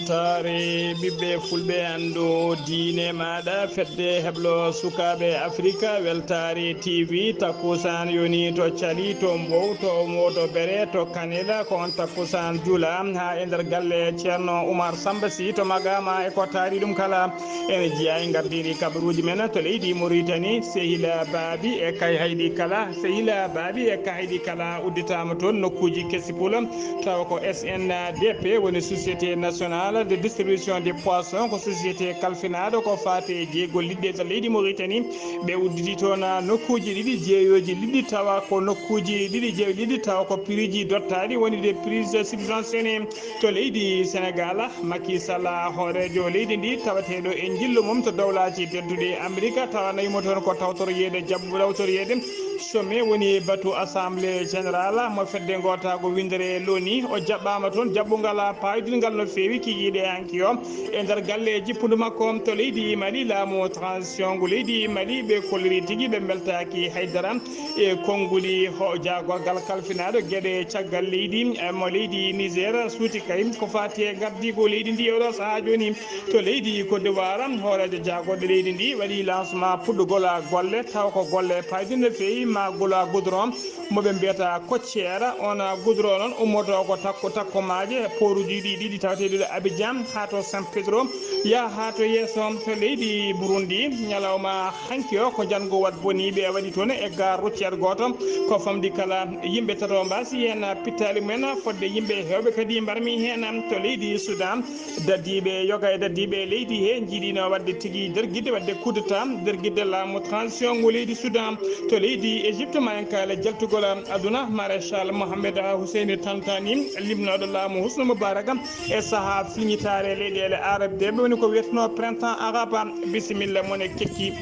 weltare ɓiɓɓe fulɓe andu diine maɗa fedde heblo sukaɓe africa weltare tv takkusan yoni to cali to mbow to moto bere to kanela ko on takkusan juula ha e nder galle ceerno oumar samba sy to magama e ko taari ɗum kala ene jeeya e gardiri kabaruji men to leydi mauritanie sehila baabi e kay haydi kala sehila baabi e kay haydi kala udditama toon nokkuji kessi pula tawa ko SNDP woni société nationale de distribution des poissons ko société kalfinaɗo ko fate jeegol liɗɗe to leydi Mauritanie ɓe udditi toon nokkuji ɗiɗi jeeyoji ɗiɗi tawa ko nokkuji ɗiɗi jeeyo ɗiɗi tawa ko prix ji dottaɗi woni des prix subventionné to leydi Sénégal Macky Sall hoorejo leydi ndi tawateɗo e jillu mum to dawlaji tedduɗe Amérique tawa nayimo toon ko tawtoroyede jabbu lawtoroyede sommet woni batu assemblée générale mo fedde gotago windere loni o jaɓɓama toon jaɓɓugal payidingal no fewi kikiɗe hanki o e nder galleji jippudu makko to leydi Mali laamu transition ngu leydi Mali ɓe kolliri tigui ɓe beltaki haydara e konnguli ho jagorgal kalfinaɗo gueɗe caggal leydi mo leydi Niger suuti kay ko fati e gardigo leydi ndi oɗo saaha joni to leydi Côte d'Ivoire hoorejo jagorɗo leydi ndi waɗi lancement puɗɗugol golle taw ko golle paydi no fewi ma gola goudron moɓe mbiyata koccera on goudron noon ummoto ko takkomaje poruji ɗiɗi tawateɗo Abidjan ha to Saint Pedro ya ha to yeeso to leydi Burundi ñalawma hanki o ko jango wat boniɓe waɗi toon e gare routiére goto ko famdi kala yimɓe tato mbasi hen pittali mumen fodde yimɓe hewɓe kadi mbarmi hen to leydi Soudan daddiɓe yoga e daddiɓe leydi he jiiɗino wadde tigui derguidde wadde coup d'état derguidde laamu transition ngo leydi Soudan to leydi Égypte ma en kala jaltugol aduna maréchal Mohamed Hussein Tantani limnoɗo laamu Husnu Mubaraka e saaha filñitare leyɗele arabe ɓe woni ko wiyeteno printemps arabe bisimilla mon e kekki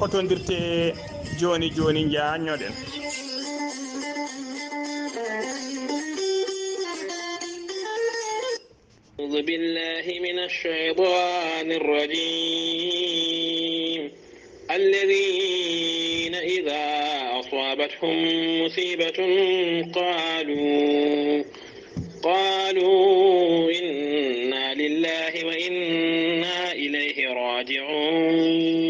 hotodirte joni joni jañoɗen. أعوذ بالله من الشيطان الرجيم الذين إذا أصابتهم مصيبة قالوا إنا لله وإنا إليه راجعون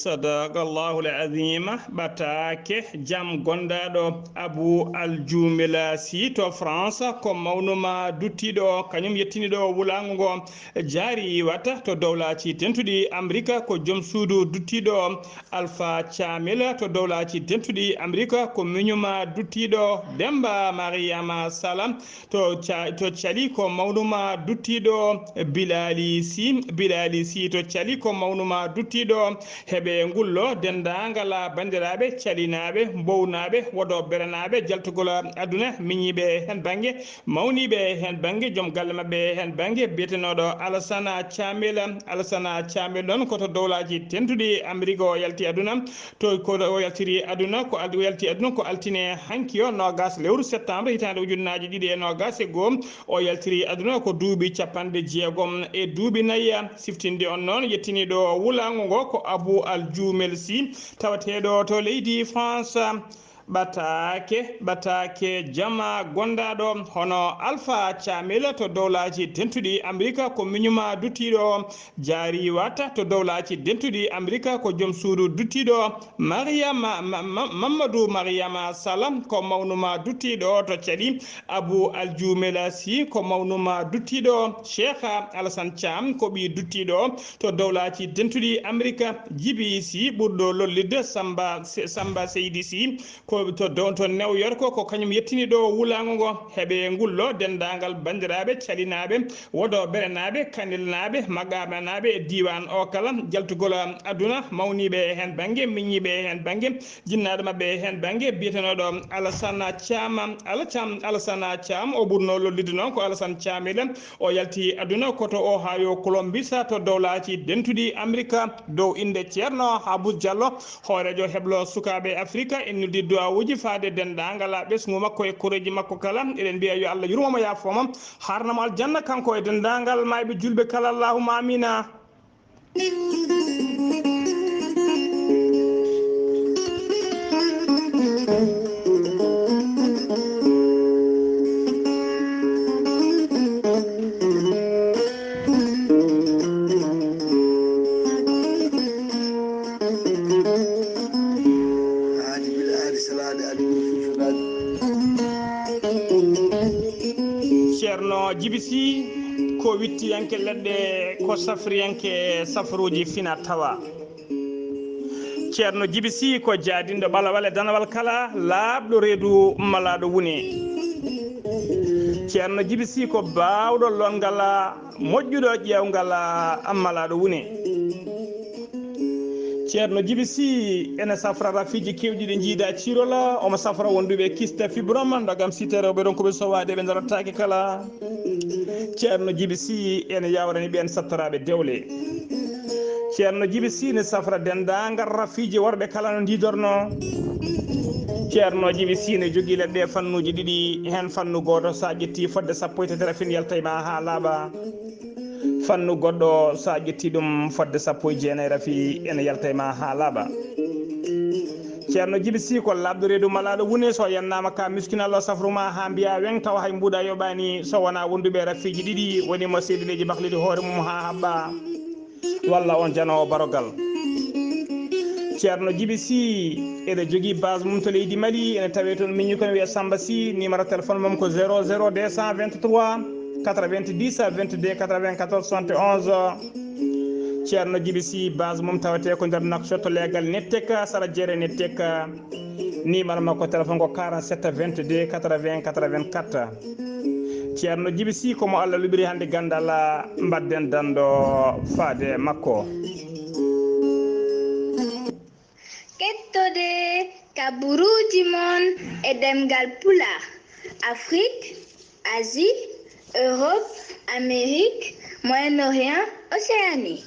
صدق الله العظيم batake jam gondaɗo Abou Aljoumela Sy to France ko mawnuma duttiɗo kañum yettiniɗo wulago ngo jaari watta to dowlaci tentuɗi Amérique ko joom suudu duttiɗo Alpha Thiamel to dowlaci tentuɗi Amérique ko miñuma duttiɗo Demba Mariama Salam to cali ko mawnuma duttiɗo Bilali Sy to cali ko mawnuma duttiɗo heɓe ngullo dendagal bandiraɓe calinaɓe mbownaɓe wodo berenaɓe jaltugol aduna miñiɓe hen banggue mawniɓe hen banggue joom galle mabɓe hen banggue biyetenoɗo Alassane Thiamel ɗon koto dowlaji tentuɗi Amérique o yalti aduna to ko o yaltiri aduna ko yalti aduna ko altine hanki o nogas lewru septembre hitande ujunnaji ɗiɗi e nogas e goho o yaltiri aduna ko duuɓi capanɗe jeegom e duuɓi nayyi siftinde on noon yettiniɗo wulago ngo ko Abou Aljoumela Sy tawateɗo to leydi France batake jama gondaɗo hono Alpha Thiamel to dowlaji dentuɗi Amérique ko miñuma duttiɗo jaari watta to dowlaji dentuɗi Amérique ko joom suudu duttiɗo Mamadou Mariama Salam ko mawnuma duttiɗo to caɗi Abou Aljoumela Sy ko mawnuma duttiɗo Cheikh Alassane Thiam ko ɓi duttiɗo to dowlaji dentuɗi Amérique Djiby Sy ɓurɗo lollidde Samba Seydi Sy ko to New York ko kañum yettiniɗo wulago ngo heɓe ngullo dendagal bandiraɓe calinaɓe wodo berenaɓe kanilnaɓe magabanaɓe e diwan o kala jaltugol aduna mawniɓe hen banggue miñiɓe hen banggue jinnaɗo mabɓe hen banggue biyetenoɗo Alassane Thiam o ɓurno lollide noon ko Alassane Thiamel o yalti aduna koto Ohio Columbus to dowlaci dentuɗi Amérique dow inde ceerno Habou Diallo hoorejo heblo sukaɓe Afrique en noddi duwawuji faade dendagal ɓesgu makko e koreji makko kala eɗen mbiya yo Allah yurmomo yafoma harnamo aljanna kanko e dendagal mayɓe julɓe kala allahumma amina. ko wittiyanke leɗɗe ko safriyanke safruji fina tawa ceerno Djiby Sy ko jaadindo ɓalawal e danawal kala laaɓɗo reedu malaɗo wune ceerno Djiby Sy ko baawɗo longal moƴƴuɗo ƴeewgal malaɗo wune ceerno Djiby Sy ene safra rafiji kewɗi ɗi jiida cirola omo safra wonduɓe kista fibrome ndagam site rewɓe ɗon koɓe sowade ɓe darottaki kala ceerno Djiby Sy ene yawrani ɓen sattoraɓe dewle ceerno Djiby Sy ne safra dendagal rafiji worɓe kala no didorno ceerno Djiby Sy ne jogui leɗɗe fannuji ɗiɗi hen fannu goto sa ƴetti fodde sappo e tati rafin yaltayma ha laaɓa fannu goɗɗo sa ƴetti ɗum fodde sappo e jeenayyi rafi ene yaltayma ha laaɓa ceerno Djiby Sy ko labdo reedu malaɗo wune so yannama ka miskinallo safruma ha mbiya weng taw hay mbuɗa yoɓani so wona wonduɓe rafiji ɗiɗi woni mo seeɗineji bahlide hoore mum ha haɓɓa walla on janowo barogal ceerno Djiby Sy ene jogui base mum to leydi Mali ene tawe toon miñi kono wiya Samba Sy numéro téléphone mum ko 00 223 90 22 94 71 ceerno Djiby Sy base mum tawate ko nder Nouakchott legal netteka sara jeere netteka numéro makko téléphone ko 47 22 80 84 ceerno Djiby Sy komo Allah luɓiri hande gandal mbadden dando faade makko kettode kaburuji mon e demgal pulaar Afrique, Asie, Europe, Amérique, Moyen-Orient, Océanie.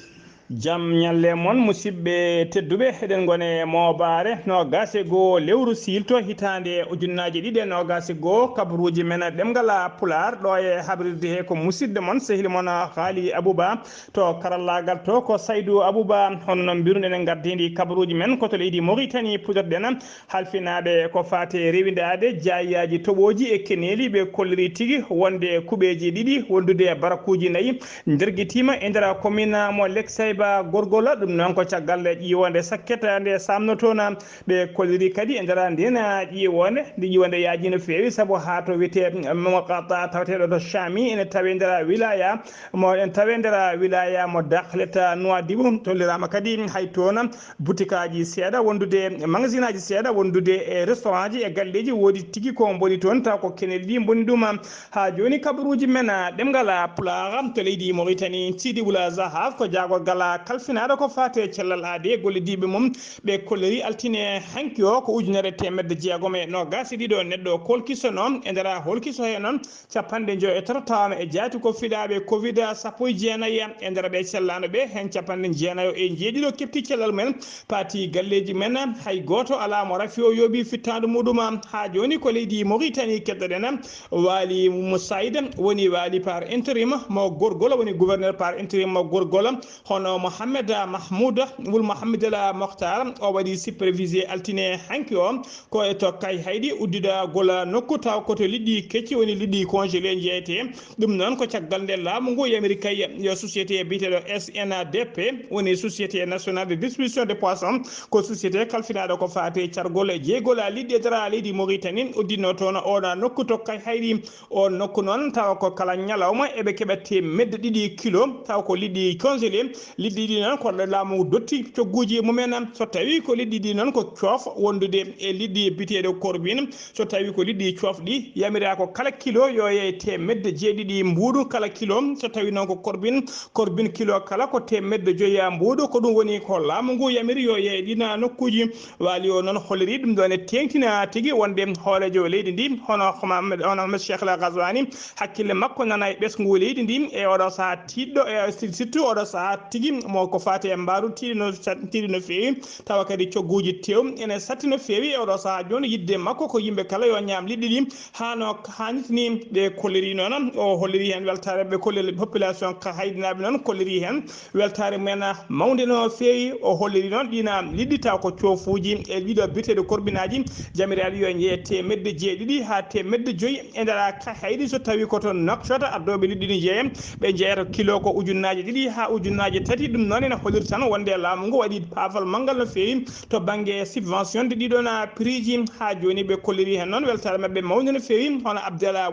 jam ñalle mon musidɓe tedduɓe eɗen gone mobare nogase goo lewru silto hitande ujunnaje ɗiɗi e nogase goo kabaruji men ɗemgal pular ɗo e habrirde he ko musidɗo mon sehili mon haali Abouba to karallagal to ko Saydou Abouba hono noon mbiruɗen en gardidi kabaruji men koto leydi Mauritanie puɗorɗen halfinaɓe ko fate rewidade jayiyaji toɓoji e keneli ɓe kolliri tigui wonde kuɓeji ɗiɗi wondude barakuji nayyi derguitima e nder commune mo Leksay ba gorgola ɗum noon ko caggal ƴiwonde sakketa nde samnotona ɓe kolliri kadi e nder ndena ƴiwonde nde ƴiwonde yaaji no fewi saabu ha to wiyete moqata taweteɗo to Chami ene tawe nder wilaya mo en tawe nder wilaya mo Dakhlet Nouadhibou tollirama kadi hay toon boutique aji seeɗa wondude magasin aji seeɗa wondude e restaurant ji e galleji woodi tigui ko boni toon taw ko kenel ɗi boni ɗum ha joni kabaruji men ɗemgal pulaar to leydi Mauritanie Sidi Boula Zahaf ko jagorgal kalfinaɗo ko fate cellal aade gollidiɓe mum ɓe kolleri altine hanki o ko ujunere temedde jeegom e nogas ɗiɗo neɗɗo kolkiso noon e nder holkiso he noon capanɗe joyi e tati tawama e jaati ko fiɗaɓe covid sappo e jeenayyi e nder ɓe cellano ɓe hen capanɗe jeenayo e jeeɗiɗo kefti cellal men paati galleji men hay goto ala mo rafi o yooɓi fittadu muɗum ha joni ko leydi Mauritanie keddoɗen waali Moussaïd woni waali par intérim mo gorgol woni gouverneur par intérim mo gorgol hono Mohamed Mahmoud wul Mohamed El Mokhtar o waɗi supervisé altine hanki o ko e to kay haydi uddida gola nokku taw koto liɗɗi kecci woni liɗɗi congelé jeyete ɗum noon ko caggal nde laamu ngu yamiri kay yo société biteɗo SNDP woni société nationale de distribution de poisson ko société kalfinaɗo ko fate cargol jeegol liɗɗi e dara leydi Mauritanie uddino toon oɗa nokku to kay haydi o nokku noon taw ko kala ñalawma eɓe keɓete medde ɗiɗi kilo taw ko liɗɗi congelé liɗɗi ɗi noon ko laamu dotti cogguji mumen so tawi ko liɗɗi ɗi noon ko coof wondude e liɗɗi biteɗo corbine so tawi ko liɗɗi coofɗi yamira ko kala kilo yo ye temedde jeeɗiɗi mbuuɗu kala kilo so tawi noon ko corbine kilo kala ko temedde joyya mbuuɗu ko ɗum woni ko laamu ngu yamiri yo ye ɗina nokkuji waali o noon holliri ɗum ɗon e tengtina tigui wonde hoolejo leydi ndi hono Cheikh El Ghazouani hakkille makko nana e ɓesgu leydi ndi e oɗo saaha tiɗɗo e surtout oɗo saaha tigui mo ko fate e mbaru tiɗi no fewi tawa kadi cogguji tew ene satti no fewi e oɗo saaha joni yidde makko ko yimɓe kala yo ñaam liɗɗi ɗi hano hannitini ɓe kolliri noon o holliri hen weltare ɓe kolliri population ka haydinaɓe noon kolliri hen weltare men mawde no fewi o holliri noon ɗina liɗɗi taw ko coofuji e ɗiɗo biteɗo corbinaji jamiraɗo yo jeeye temedde jeeɗiɗi ha temedde joyyi e nder ka haydi so tawi koto Nouakchott ardoɓe liɗɗi ni jeeye ɓe jeeyata kilo ko ujunnaje ɗiɗi ha ujunnaje tati tati ɗum noon ene holiri tan wonde laamu ngu waɗi paafal manggal no feewi to banggue subvention de ɗiɗon prix ji ha joni ɓe kolliri hen noon weltare mabɓe mawde no feewi hono Abdallah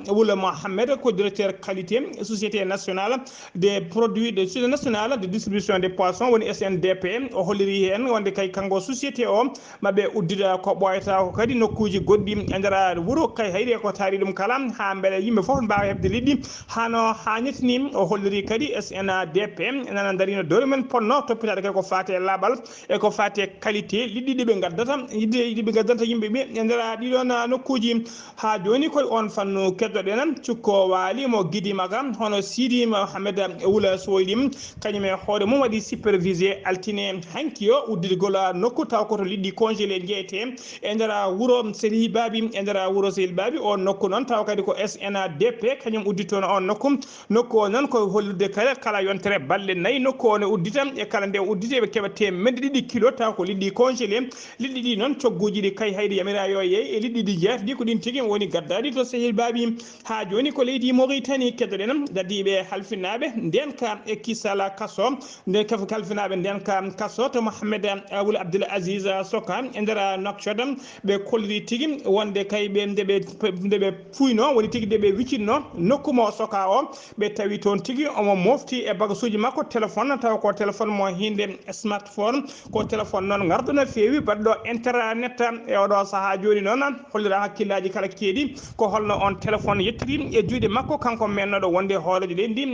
Wula Mohamed ko directeur qualité société nationale des produits de société nationale de distribution des poissons woni SNDP o holliri hen wonde kay kango société o mabɓe uddida ko ɓoyata ko kadi nokkuji goɗɗi e nder wuuro kay hayri ko taari ɗum kala ha beele yimɓe foof mbawa hebde liɗɗi hano hannitini o holliri kadi SNDP nana darino dowle men ponno toppitade kadi ko fate laaɓal e ko fate qualité liɗɗi ɗiɓe gaddata yiɗiɓe gaddanta yimɓeɓe e nder ɗiɗon nokkuji ha joni koye on fannu keddoɗen cukko waalimo guidima kam hono Sidi Mohamed Wula Soylim kañum e hoore mum waɗi supervisé altine hanki o uddirgol nokku taw koto liɗɗi congélé jeyete e nder wuuro Sehil Babi e nder wuuro Sehil Babi on nokku noon taw kadi ko SNDP kañum udditono on nokku o noon ko hollirde kala yontere balɗe 4 nokku o ne uddita e kala nde uddite ɓe keɓa temedde ɗiɗi kilo taw ko liɗɗi congélé liɗɗi ɗi noon cogguji ɗi kay haydi yamira yo yeey e liɗɗi ɗi jeetaɗi ko ɗin tigui woni gaddaɗi to Sehil Babi ha joni ko leydi Mauritanie keddoɗen dadiɓe halfinaɓe nden ka e kisala kaso nde halfinaɓe nden ka kaso to Mohamed Wula Abdoul Aziz Soka e nder Nouakchott ɓe kolliri tigui wonde kay ɓe ndeɓe fuyno woni tigui nde ɓe wiccinno nokkumo Soka o ɓe tawi toon tigui omo mofti e bagasuji makko téléphone taw ko téléphone mo hinde smartphone ko téléphone noon garɗo no fewi baɗɗo internet e oɗo saaha joni noon hollira hakkillaji kala keeɗi ko holno on téléphone yettiri e juuɗe makko kanko mennoɗo wonde hoorejo leydi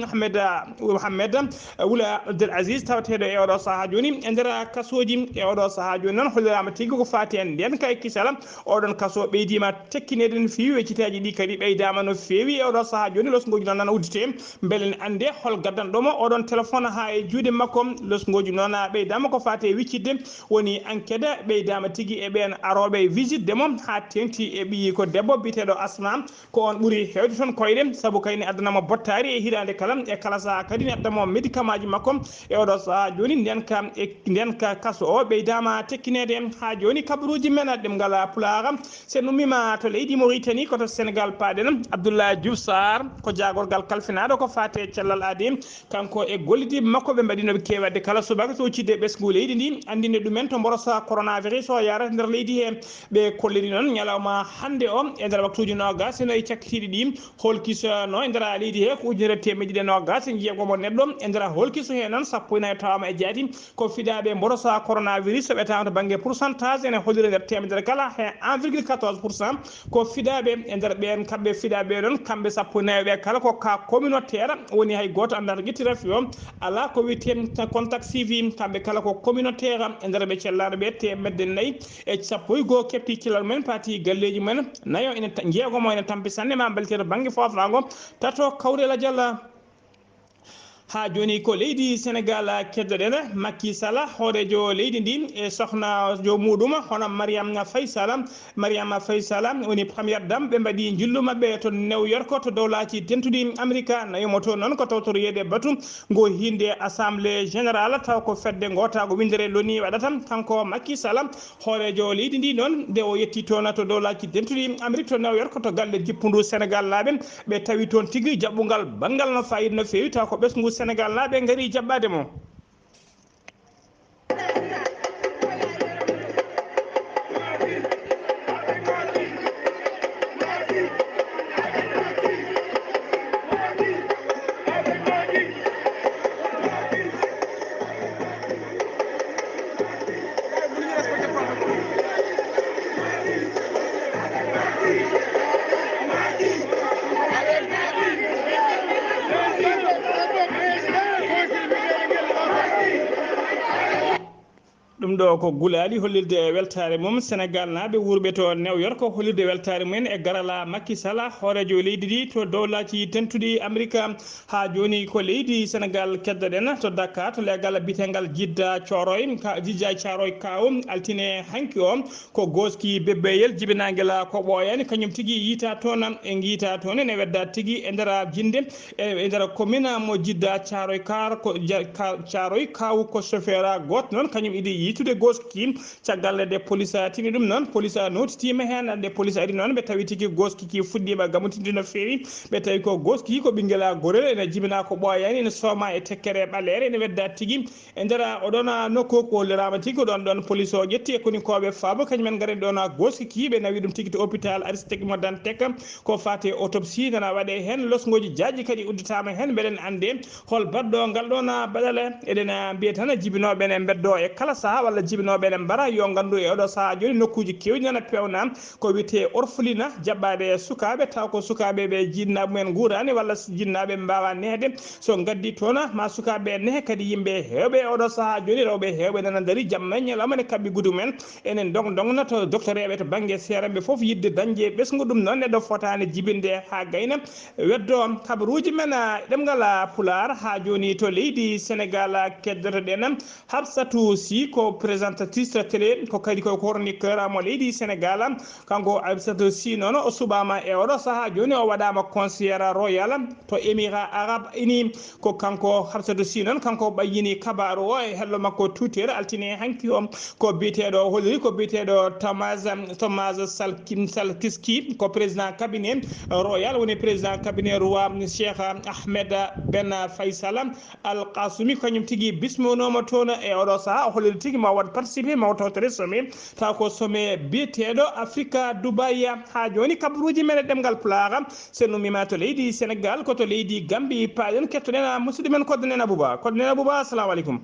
Mohamed Wula Abdoul Aziz tawateɗo e oɗo saaha joni e nder kasoji e oɗo saaha joni noon hollirama tigui ko fati en nden kay kisala oɗon kaso ɓeydima tekkinede no fewi weccitaji ɗi kadi ɓeydama no fewi e oɗo saaha joni losgoji noon uddite beele ne ande hol gaddanɗomo oɗon téléphone ha e juuɗe makko losgoji noon ɓeydama ko fati e wiccidde woni enquête ɓeydama tigui e ɓen aroɓe visite de mom ha tengti e ɓiyi ko debbo biteɗo Asma ko on ɓuuri hewde toon koyɗe saabu kayni addanamo bottari e hirande kala e kala saaha kadi ne addamo médicament ji makko e oɗo saaha joni nden ka kaso o ɓeydama tekkinede ha joni kabaruji men ɗemgal Pulaar sen ummima to leydi Mauritanie koto Sénégal paaɗen Abdoulaye Diouf Sarr ko jagorgal kalfinaɗo ko fate cellal aadi kanko e gollidiɓe makko ɓe mbaɗinoɓe kewade kala subaka so cidde ɓesgu leydi ndi andinde ɗumen to mborosa coronavirus o yarata nder leydi he ɓe kolliri noon ñalawma hande o e nder waktuji nogas eno e cakkitiɗi ɗi holkisano e nder leydi he ko ujunere temedde ɗiɗi nogas jeegomo neɗɗo e nder holkiso he noon sappo e nayyi tawama e jaati ko fiɗaɓe mborosa coronavirus ɓetama to banggue pourcentage ene holliri nder temedere kala he 1,14% ko fiɗaɓe e nder ɓen kamɓe fiɗaɓe ɗon kamɓe sappo e nayyi ɓe kala ko ka communautaire woni hay goto anda to ƴettira fiyo ala ko wiyete contact suivi kamɓe kala ko communautaire e nder ɓe cellaɗo ɓe temedde 4 e sappo e goho kepti cellal mumen pati galleji mumen nayo ene jeegomo ene tampi sanne ma belteto banggue fofago tato kawrela dialla ha joni ko leydi Sénégal keddoɗen Macky Sall hoorejo leydi ndi e sohna jo muɗum hono Mariama Faye Sall woni premiére dame ɓe mbaɗi jillu mabɓe to New York to dow laaci tentuɗi Amérique nayimo to noon ko tawtoro yeyde batu ngo hinde assemblée générale taw ko fedde gotago windere loni waɗata kanko Macky Sall hoorejo leydi ndi noon nde o yetti toon to dow laaci tentuɗi Amérique to New York to galle jippudu Sénégal laaɓe ɓe tawi toon tigui jaɓɓugal banggal no fayida no fewi taw ko ɓesgu Sénégal laaɓe gari jaɓɓade mo ɗum ɗo ko gulali hollirde weltare mum Sénégal naaɓe wurɓe to New York hollirde weltare mumen e garala Macky Sall hoorejo leydi ndi to dow laaci tentuɗi Amérique ha joni ko leydi Sénégal keddoɗen to Dakar to leggal bitegal Jidda Thiaroye Kaw altine hanki o ko goski bebbeyel jibinaguel ko ɓooyani kañum tigui yiita toon e guita toon ene wedda tigui e nder jinde e nder commune mo Jidda Thiaroye Kaw ko chauffeur goto noon kañum idi yiitude gamtude goski caggal de police tini dum non police notitima hen de police ari non be tawi tigi goski ki fuddima gamutinde no fewi be tawi ko goski ko bingela gorel ene jibina ko boyani ene soma e tekkere balere ene wedda tigi e ndera odona nokko ko lerama tigi ko don police o jetti e koni kobe faabo kanymen gare dona goski ki be nawi dum tigi to hôpital Aristide mo Dantec ko fate autopsie nana wade hen losgoji jaaji kadi udditama hen beden ande hol baddo ngal dona badale edena bietana jibinobe ne beddo e kala saha walla jibinobe ne bara yo gandu e odo saha joni nokkuji kewni nana pewna ko wiete orphelina jabbade sukabe taw ko sukabe be jinnabe men gurani walla jinnabe mbawa nehde so gaddi tona ma sukabe ne kadi yimbe hewbe odo saha joni rewbe hewbe nana dari jamma nyalama kabbi gudu men enen dong to docteur ebe to bangue serambe fof yidde dañje besngu dum non nedo fotane jibinde ha gayna weddo kabruji men demgal pular ha joni to leydi Sénégal keddoto denam Habsatou Sy ko présentatrice télé ko kadi ko chroniqueur mo leydi Sénégal kanko Habsatou Sy non o subama e odo saha joni o wadama conseillère royal to Émirats Arabes Unis ko kanko Habsatou Sy non kanko bayini kabaru o e hello makko tutere altine hanki o ko bitedo holri ko bitedo Thomas Salkiski ko président cabinet royal woni président cabinet roi Cheikh Ahmed Ben Faisal Al Qasimi kanyum tigi bismonoma tono e odo sa holri tigi ma wad participer ma tawtere sommet ta ko sommet bitedo Africa Dubai ha joni kabruji men demgal plaga senu mimato leydi Sénégal ko to leydi Gambie paden kettodena musidɓe men koddanena Bouba assalamu alaikum.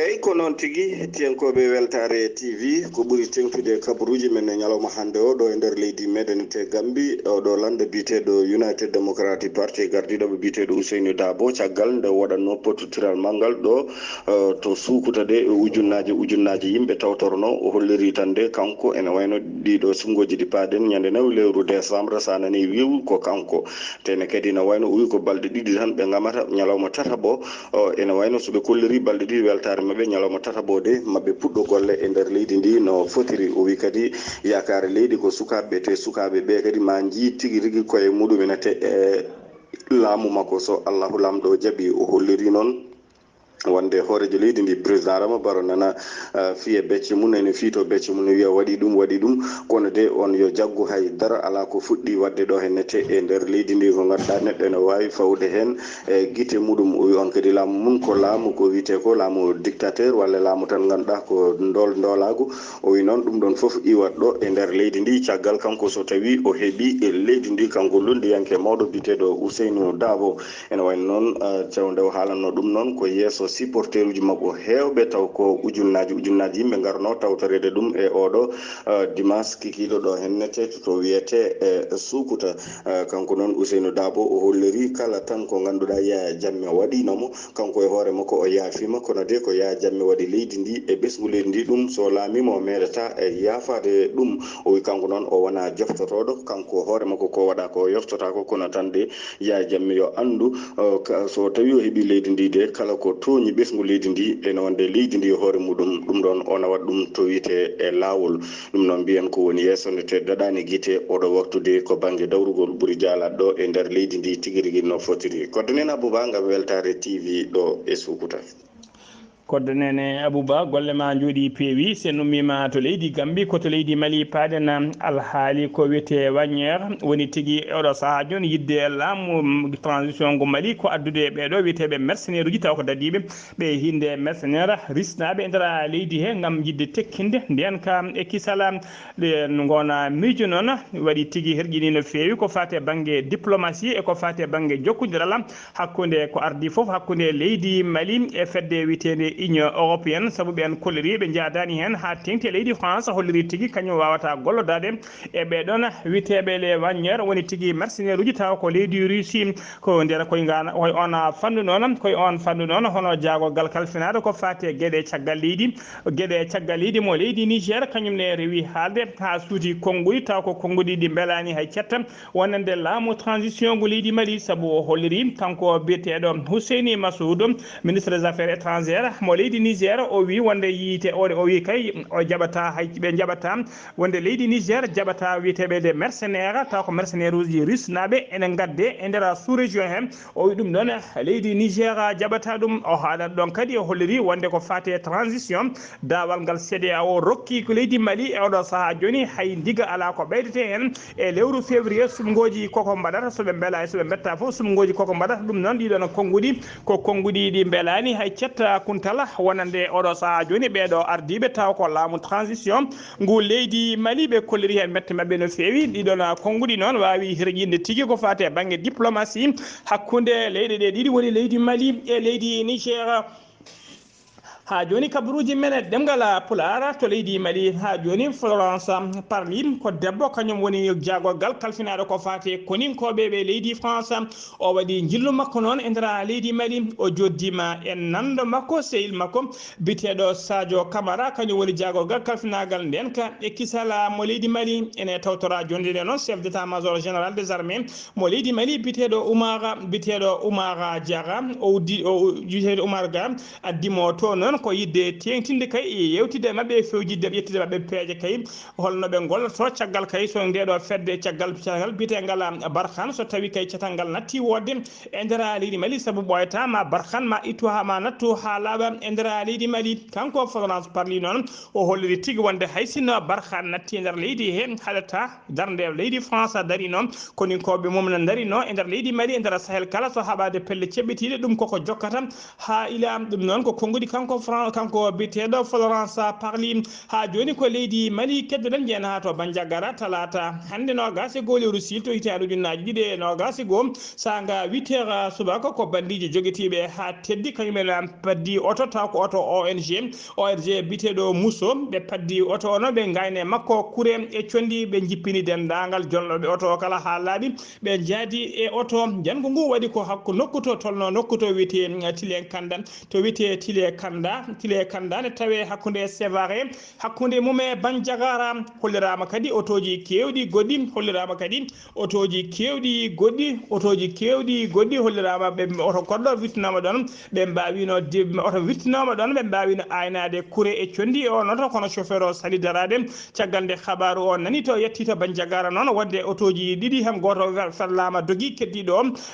eyyi ko noon tigi hettiyankoɓe weltare TV ko ɓuuri tengtude kabaruji men e ñalawma hande o ɗo e nder leydi meɗen te Gambie oɗo lande biteɗo United Democratic Party gardiɗoɓe biteɗo Ousainou Darboe caggal nde waɗanno pottiral mangal ɗo to Sukuta de ujunnaji yimɓe tawtorno o holliri tan de kanko ene wayno ɗiɗo sungoji ɗi paaden ñande 9 lewru décembre sa nani wiwu ko kanko tene kadi ne wayno o wi ko balɗe ɗiɗi tan ɓe gamata ñalawma tataɓo ene wayno soɓe kolliri balɗe ɗiɗi weltare mabɓe ñalawma tataɓode mabɓe puɗɗo golle e nder leydi ndi no fotiri o wi kadi yakare leydi ko sukaɓe te sukaɓe ɓe kadi ma jii tigui rigui koye muɗum enete e laamu makko so Allahu lamɗo jaaɓi o holliri noon wonde hoorejo leydi ndi président Adama Barrow nana fiye becce mum ene fiito becce mum wiya waɗi ɗum kono de on yo jaggu haydara ala ko fuɗɗi wadde ɗo hennete e nder leydi ndi ko ganduɗa neɗɗo ene wawi fawde hen e guite muɗum o wi on kadi laamu mum ko laamu ko wiyete ko laamu dictateur walla laamu tan ganduɗa ko ndolagu o wi noon ɗum ɗon foof iwat ɗo e nder leydi ndi caggal kanko so tawi o heeɓi e leydi ndi kanko lundiyanke mawɗo biteɗo Ousainou Darboe ene wayno noon cewde o haalanno ɗum noon ko yeeso supporter uji mabɓe hewɓe taw ko ujunnaji yimɓe garno tawtorede ɗum e oɗo dimanche kikiɗo ɗo hennete to wiyete e Sukuta kanko noon Ousainou Darboe o holliri kala tan ko ganduɗa Yaya Jammeh waɗinomo kanko e hoore makko o yaafima kono de ko Yaya Jammeh waɗi leydi ndi e ɓesgu leydi ndi ɗum so laamima o meɗata e yaafade ɗum o wi kanko noon o wona joftotoɗo kanko hoore makko ko waɗa ko yoftotako kono tan de Yaya Jammeh yo andu so tawi o heeɓi leydi ndi de kala ko toñi ɓesgu leydi ndi ene wonde leydi ndi hoore muɗum ɗum ɗon ona waɗa ɗum to wiyete e lawol ɗum noon mbiyen ko woni yesonde te daɗani guite oɗo waktude ko banggue dawrugol ɓuuri jaalade ɗo e nder leydi ndi tigui rigui no fotiri koddo nen Abouba ngam weltare TV ɗo e Sukuta. koddo nene Abouba golle ma jooɗi peewi sen ummima to leydi Gambie ko to leydi Mali paaden alhaali ko wiyete waññere woni tigui oɗo saaha joni yidde laamu transition ngo Mali ko addude ɓeɗo wiyeteɓe mercenaire uji taw ko dadiɓe ɓe hinde mercenaire risnaɓe e nder leydi he gam yidde tekkinde nden ka e kisala gona miijo noon waɗi tigui herƴini no fewi ko fate banggue diplomatie e ko fate banggue jokkodiral hakkude ko ardi foof hakkude leydi Mali e fedde witede Union européenne sabu ɓen kolliri ɓe jaadani hen ha tengti leydi France holliri tigui kañum wawata gollodade e ɓeɗon witeɓe les waññere woni tigui mercenaire uji taw ko leydi Russie ko nder koye on fannu noon hono jaagogal kalfinade ko fate gueɗe caggal leydi mo leydi Niger kañum ne rewi haalde ha suuti konnguli taw ko konnguli ɗi belani hay cetta wonande laamu transition ngo leydi Mali sabu o holliri kanko biyeteɗo Husseini Massoudou ministre des affaires étrangères mo leydi Niger o wi wonde yite o wi kay o jabata hay be jabata wonde leydi Niger jabata witeɓe de mercenaire taw ko mercenaire uji russe naɓe ene gadde e nder sous région hen o wi ɗum ɗon leydi Niger jabata ɗum o haalat ɗon kadi o holliri wonde ko fate transition dawal ngal CEDEAO rokki ko leydi Mali e oɗo saaha joni hay diga ala ko ɓeydete hen e lewru février sumgoji koko mbaɗata soɓe beela soɓe betta fof sumgoji koko mbaɗata ɗum noon ɗiɗon konngudi ko konngudi ɗi beelani hay cetta kuntala wonande oɗo saaha joni ɓeɗo ardiɓe taw ko laamu transition ngu leydi Mali ɓe kolliri hen mette mabɓe no fewi ɗiɗon konngudi noon wawi hirƴinde tigui ko fate banggue diplomatie hakkude leyɗe ɗe ɗiɗi woni leydi Mali e leydi Niger ha joni kabaruji men demgal pulara to leydi Mali ha joni Florence Parly ko debbo kañum woni jagorgal kalfinaɗo ko fate koninkoɓe ɓe leydi France o waɗi jillu makko noon e nder leydi Mali o joddima e nando makko sehil makko biteɗo Sadio Camara kañum woni jagorgal kalfinagal nden ka e kisala mo leydi Mali ene tawtora jonde noon chef d'état major général des armées mo leydi Mali biteɗo Oumar Diarra o biteɗo Oumar Ga addimo to noon ko yidde tengtinde kay yewtide mabɓe fewjidde ƴettide mabɓe peeje kay holno ɓe golloto caggal kay so ndeɗo fedde caggal bitegal Barkhane so tawi kay catal ngal natti wodde e nder leydi Mali saabu ɓoyata ma Barkhane ma ittu ma nattu ha laaɓa e nder leydi Mali kanko Florence Parly noon o holliri tigui wonde hay sinno Barkhane natti e nder leydi he haɗata darde leydi France dari noon koninkoɓe mum ne dari no e nder leydi Mali e nder Sahel kala so haɓade pelle ceɓɓitiɗe ɗum koko jokkata ha ila ɗum noon ko konngudi kanko biteɗo Florence Parly ha joni ko leydi Mali keddoɗen jeena ha to Bandiagara talata hande nogasi goo lewru sil to hitaɗo ujunnaji ɗiɗi e nogasi goo saga 8h subaka ko bandiji joguetiɓe ha teddi kañumen paddi oto taw ko oto ONG biteɗo Mousso ɓe paddi oto ono ɓe gayne makko kuure e condi ɓe jippini dendagal jonɗoɓe oto kala ha laaɓi ɓe jaadi e oto jango ngu waɗi ko hakku nokkuto tolno nokkuto wiyete Tilen Kanda to wiyete Tile Kanda ne tawe hakkude Sévaré hakkude mum e Bandiagara hollirama kadi otoji kewɗi goɗɗi hollirama kadi otoji kewɗi goɗɗi hollirama ɓe oto goɗɗo wittanama ɗon ɓe mbawino oto wittanama ɗon ɓe mbawino aynade kuure e condi o noto kono chauffeur o sali darade caggal nde habaru o nani to yetti to Bandiagara noon wadde otoji ɗiɗi hem goto fellama dogui keddiɗo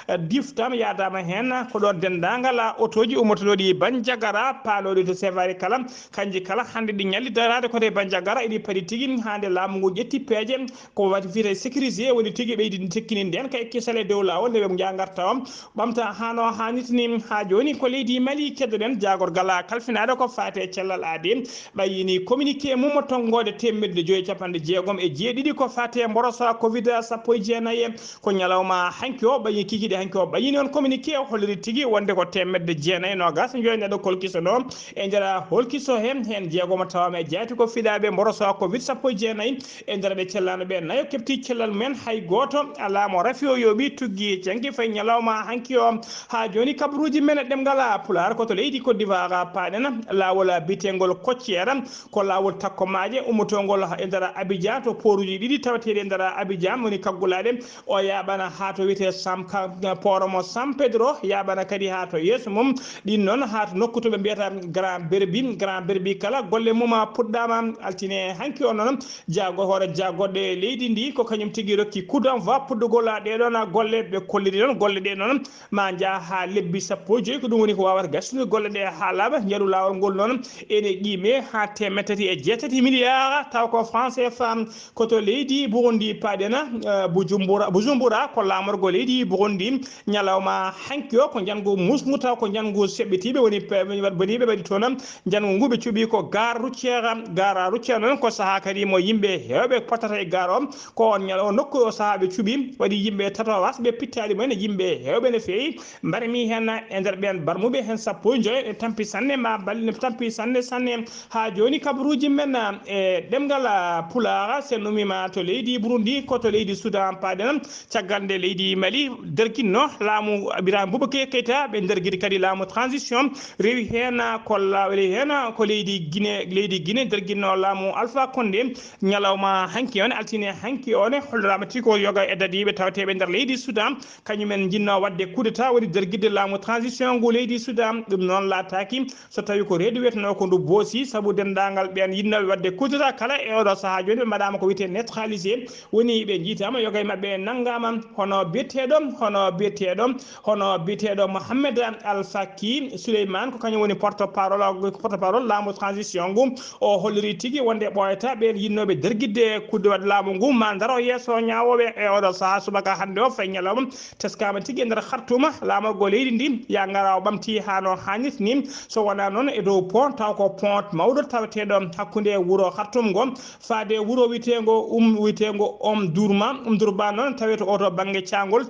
o diftama yadama hen ko ɗo dendagal otoji ummotoɗi Bandiagara paloɗi to Sévaré kala kanji kala hande ɗi ñalli darade kote Bandiagara eɗi paadi tigui hande laamu ngu ƴetti peeje ko wati wiite sécurisé woni tigui ɓeydi tekkini nden kay kisale dow lawol nde ɓe jagarta o ɓamta hano hannitini ha joni ko leydi Mali keddoɗen jagorgal kalfinaɗo ko fate cellal aade ɓayini communiqué mum tonggode 150 ko fate mborosa covid 19 ko ñalawma hanki o ɓayi kikiɗe hanki o ɓayini on communiqué o holliri tigui wonde ko 990 joyneɗo kolkiso ɗo e nder holkiso hen jeegomo tawama e jaati ko fiɗaɓe mborosa covid 19 e nder ɓe cellano ɓe nayo kefti cellal men hay goto alamo rafi o yooɓi tuggi janggi fay ñalawma hanki o ha joni kabaruji men ɗemgal pular koto leydi Côte d'Ivoire paɗen lawol bitengol Kocciyara ko lawol takkomaje ummotogol e nder Abidjan to poruji ɗiɗi tawateɗe e nder Abidjan woni kaggulaɗe o yaɓana ha to wiyete poromo San Pedro yaɓana kadi ha to yeeso mum ɗin noon ha to nokku to ɓe mbiyata Grand Berbi kala golle mum puɗɗama altine hanki o noon hoore jagoɗɗe leydi ndi ko kañum tigui rokki coup d'envoi puɗɗugol ɗeɗon golle ɓe kolliri noon golle ɗe noon ma jaa ha lebbi 15 ko ɗum woni ko wawata gassude golle ɗe ha laaɓa jaɗu lawol ngol noon ene qiime ha 3.6 milliards taw ko France CFA koto leydi Burundi paɗena Bujumbura ko lamorgo leydi Burundi ñalawma hanki o ko jango musgu taw ko jango seɓɓitiɓe woni boniɓe ɓaɗi toon jango ngu ɓe cuuɓi ko gare routiére noon ko saaha kadi mo yimɓe hewɓe potata e gare o ko on ñal o nokku o saaha ɓe cuuɓi waɗi yimɓe tatowas ɓe pittali mumen yimɓe hewɓe no fewi mbarmi hen e nder ɓen barmuɓe hen 15 e tampi sanne ma balle tampi sanne ha joni kabaruji men e ɗemgal pulara sen numima to leydi Burundi ko to leydi Soudan paɗen caggal nde leydi Mali derguinno laamu Ibrahima Boubacar Keita ɓe derguidi kadi laamu transition rewi hen kolla wali hen ko leydi Guinée der ginno laamu Alpha Condé nyalawma hanki on altine hanki on hollorama tiko yoga e dadibe tawteɓe nder leydi Soudan kañumen jinno wadde coup d'état woni derguide laamu transition go leydi Soudan ɗum noon laataki so tawi ko reedu wiyeteno ko ndu boosi saabu dendagal ɓen yinnoɓe wadde coup d'état kala e oɗo saaha joni ɓe mbaɗama ko wiyete neutralisé woni ɓe jiitama yoga e mabɓe naggama hono biyeteɗo Mohamed Al Faki Souleymane ko kañum woni porte parole laamu transition ngu o holliri tigui wonde ɓoyata ɓen yinnoɓe derguidde kudde wadde laamu ngu ma daro yesso ñawoɓe e oɗo saaha subaka hande o fay ñalawma teskama tigui e nder Khartouma laamogo leydi ndi ya gara o ɓamti hano hannit ni so wona noon e dow pont taw ko pont mawɗo taweteɗo hakkude wuuro Khartoum ngo faade wuuro witego Omdurman noon taweto oto banggue cangol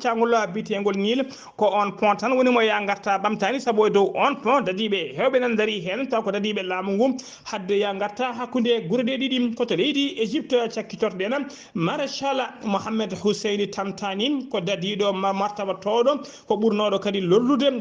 bitengol Nil ko on pont tan woni mo ya garta ɓamtani saabu e dow on pont dadiɓe hewɓe nan daari hen taw ko dadiɓe laamu ngu hadde ya garta hakkude guure ɗe ɗiɗi koto leydi Égypte cakkitotoɗen maréchal Mohamed Hussein Tamtani ko dadiɗo martaba towɗo ko ɓurnoɗo kadi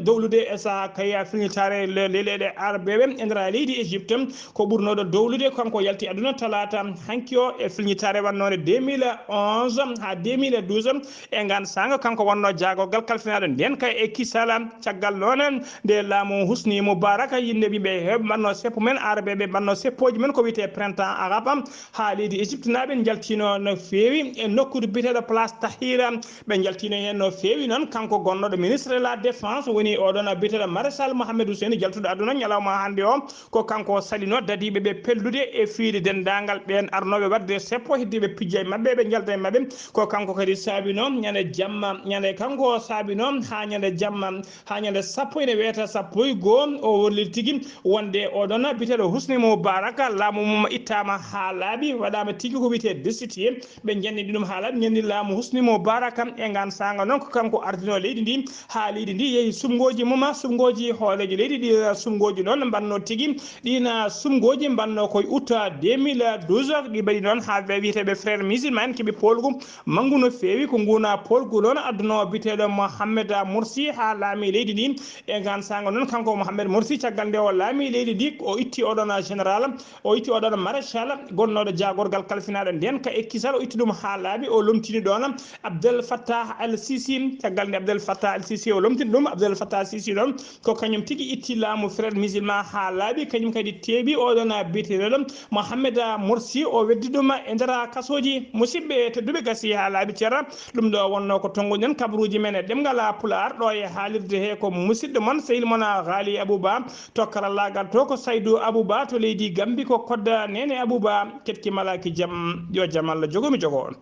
dowlude e saaha kaya finitare leyɗe arabeɓe e nder leydi Égypte ko ɓurnoɗo dowlude kanko yalti aduna talata hanki o e finitare wannode 2011 ha 2012 e ngan sanga kanko wonno jagogal kalfinaɗo nden kay e kisala caggal noon nde laamu Husni Moubaraka yinde ɓiɓe heɓ mbanno seppo men arabeɓe mbanno seppoji men ko wiyete printemps arabe ha leydi Égypte naɓe jaltino no fewi e nokkude biteɗo place Tahira ɓe jaltino hen no fewi noon kanko gonnoɗo ministre de la défense woni oɗon biteɗo maréchal Mohamed Hussein jaltuɗo aduna ñalawma hande o ko kanko salino dadiɓe ɓe pellude e fiide dendagal ɓen arnoɓe wadde seppo heddiɓe pijja e mabɓe ɓe jalta e mabɓe ko kanko kadi saabino ñande jamma ñande kanko saabino ha ñande sappo ene wiyata sappo e goho o wolliri tigui wonde oɗon biteɗo Husni Moubaraka laamu mum ittama ha laaɓi waɗama tigui ko wiyete destitué ɓe jannidi ɗum ha laaɓi ñandi laamu Husni Moubaraka e ngan sanga noon ko kanko ardino leydi ndi ha leydi ndi yeehi sumgoji mum sumgoji hoolejo leydi ɗi sumgoji noon mbanno tigui ɗina sumgoji mbanno koye août 2012 ɗi mbaɗi noon ha wiyeteɓe frère musulman keeɓi polgu manggu no fewi ko guna polgu noon adduno biteɗo Mohamed Morsi ha laami leydi ndi e ngan sanga noon kanko Mohamed Morsi caggal nde o laami leydi ndi o itti oɗon général o itti oɗon maréchal gonnoɗo jagorgal kalfinaɗo nden ka ekkisal o itti ɗum ha laaɓi o lomtini ɗon Abdel Fattah Al Sisi caggal nde Abdel Fattah Al Sisi o lomtini ɗum Abdel Fattah Sisi ɗon ko kañum tigui itti laamu frère musulman ha laaɓi kañum kadi teeɓi oɗon biteɗo Mohamed Morsi o weddi ɗum e nder kasoji musidɓe tedduɓe gasi ha laaɓi ceera ɗum ɗo wonno ko tonguɗen kabaruji men e ɗemgal Pulaar ɗo e haalirde he ko musidɗo moon sehil moon Ghali Abouba to karallagal to ko Saydou Abouba to leydi Gambi ko kodda Nene Abouba ketki malaki jaam yo jaam Allah jogomi jogo on.